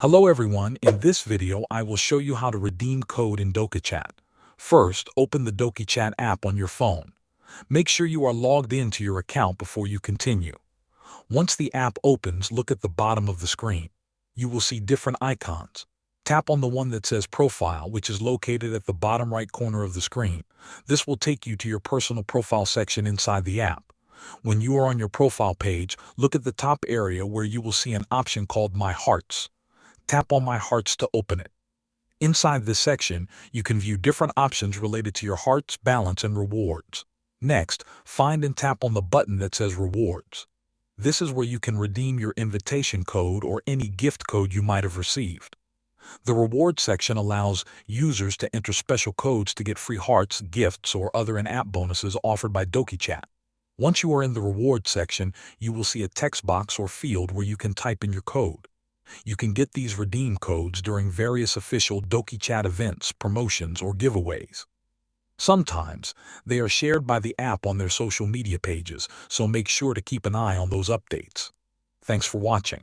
Hello everyone, in this video I will show you how to redeem code in DokiChat. First, open the DokiChat app on your phone. Make sure you are logged into your account before you continue. Once the app opens, look at the bottom of the screen. You will see different icons. Tap on the one that says Profile, which is located at the bottom right corner of the screen. This will take you to your personal profile section inside the app. When you are on your profile page, look at the top area where you will see an option called My Hearts. Tap on My Hearts to open it. Inside this section, you can view different options related to your hearts, balance, and rewards. Next, find and tap on the button that says Rewards. This is where you can redeem your invitation code or any gift code you might have received. The Reward section allows users to enter special codes to get free hearts, gifts, or other in-app bonuses offered by DokiChat. Once you are in the Reward section, you will see a text box or field where you can type in your code. You can get these redeem codes during various official DokiChat events, promotions, or giveaways. Sometimes, they are shared by the app on their social media pages, so make sure to keep an eye on those updates. Thanks for watching.